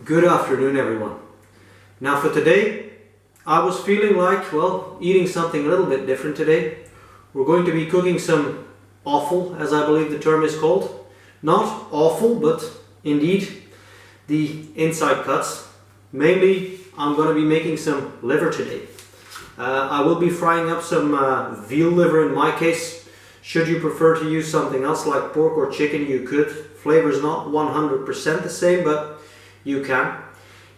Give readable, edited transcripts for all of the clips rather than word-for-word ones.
Good afternoon, everyone. Now for today, I was feeling like, well, eating something a little bit different today. We're going to be cooking some offal, as I believe the term is called. Not awful, but indeed the inside cuts. Mainly, I'm going to be making some liver today. I will be frying up some veal liver in my case. Should you prefer to use something else like pork or chicken, you could. Flavor is not 100% the same, but you can.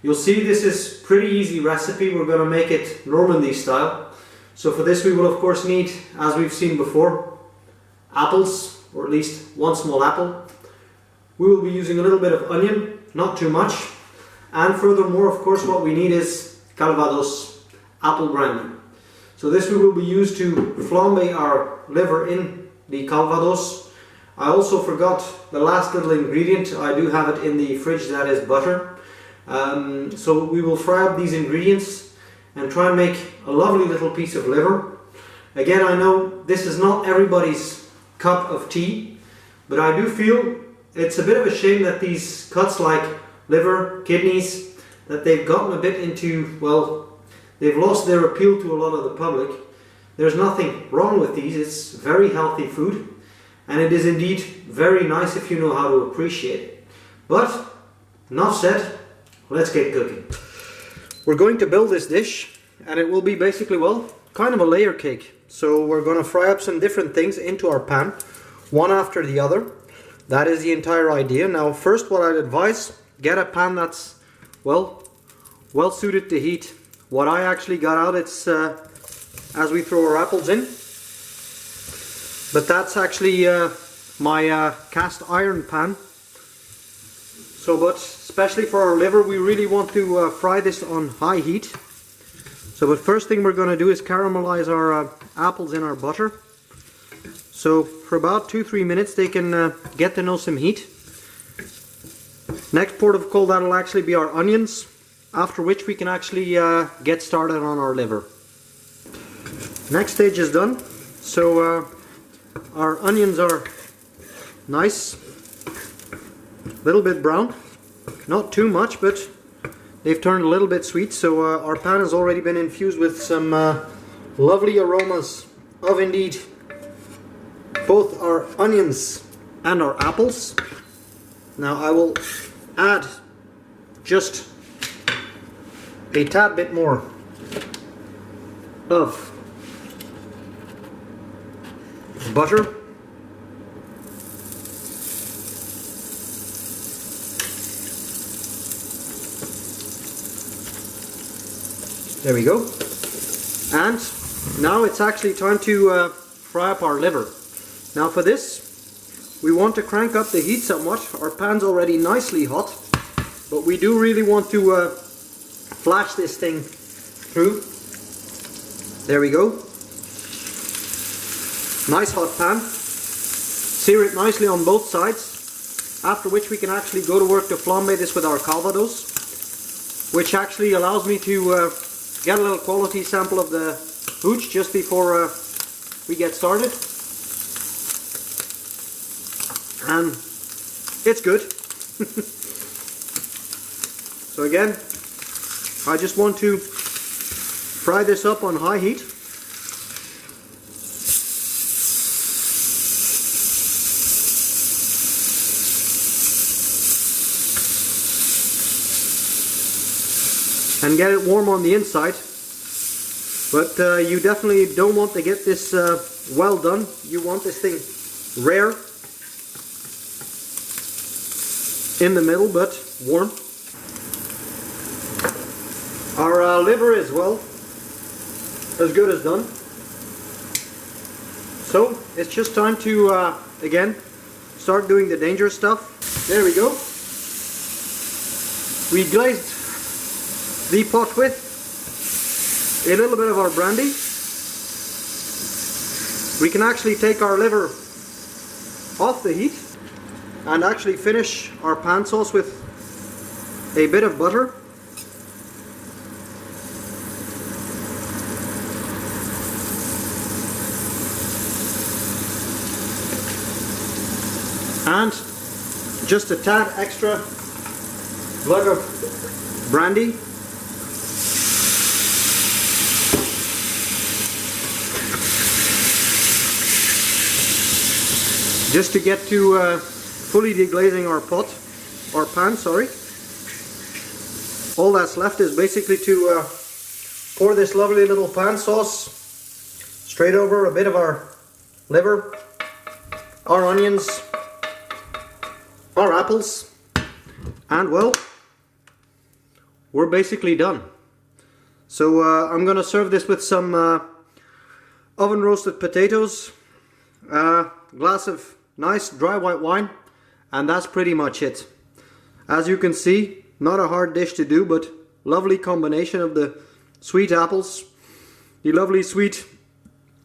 You'll see this is pretty easy recipe. We're going to make it Normandy style. So for this we will of course need, as we've seen before, apples, or at least one small apple. We will be using a little bit of onion, not too much. And furthermore, of course, what we need is calvados, apple brandy. So this we will be used to flambe our liver in the calvados. I also forgot the last little ingredient. I do have it in the fridge, that is butter. So we will fry up these ingredients and try and make a lovely little piece of liver. Again, I know this is not everybody's cup of tea, but I do feel it's a bit of a shame that these cuts like liver, kidneys, that they've gotten a bit into, well, they've lost their appeal to a lot of the public. There's nothing wrong with these. It's very healthy food. And it is indeed very nice if you know how to appreciate it. But, enough said, let's get cooking. We're going to build this dish, and it will be basically, well, kind of a layer cake. So we're going to fry up some different things into our pan, one after the other. That is the entire idea. Now first, what I'd advise, get a pan that's, well suited to heat. What I actually got out, it's as we throw our apples in. But that's actually my cast iron pan. So, but especially for our liver, we really want to fry this on high heat. So, but first thing we're going to do is caramelize our apples in our butter. So, for about 2-3 minutes, they can get to know some heat. Next port of call, that'll actually be our onions. After which we can actually get started on our liver. Next stage is done. So. Our onions are nice, a little bit brown, not too much, but they've turned a little bit sweet. So our pan has already been infused with some lovely aromas of indeed both our onions and our apples. Now I will add just a tad bit more of butter. There we go. And now it's actually time to fry up our liver. Now for this, we want to crank up the heat somewhat. Our pan's already nicely hot, but we do really want to flash this thing through. There we go. Nice hot pan. Sear it nicely on both sides, after which we can actually go to work to flambe this with our calvados, which actually allows me to get a little quality sample of the hooch just before we get started. And it's good. So again, I just want to fry this up on high heat. And get it warm on the inside, but you definitely don't want to get this well done. You want this thing rare in the middle, but warm. Our liver is, well, as good as done. So it's just time to again start doing the dangerous stuff. There we go. We glazed the pot with a little bit of our brandy. We can actually take our liver off the heat and actually finish our pan sauce with a bit of butter. And just a tad extra glug of brandy. Just to get to fully deglazing our pot, or pan, sorry. All that's left is basically to pour this lovely little pan sauce straight over a bit of our liver, our onions, our apples, and well, we're basically done. So I'm gonna serve this with some oven roasted potatoes, glass of nice dry white wine, and that's pretty much it. As you can see, not a hard dish to do, but lovely combination of the sweet apples, the lovely sweet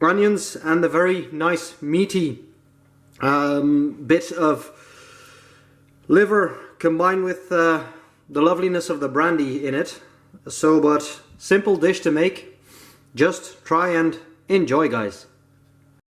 onions, and the very nice meaty bit of liver combined with the loveliness of the brandy in it. So, but simple dish to make. Just try and enjoy, guys.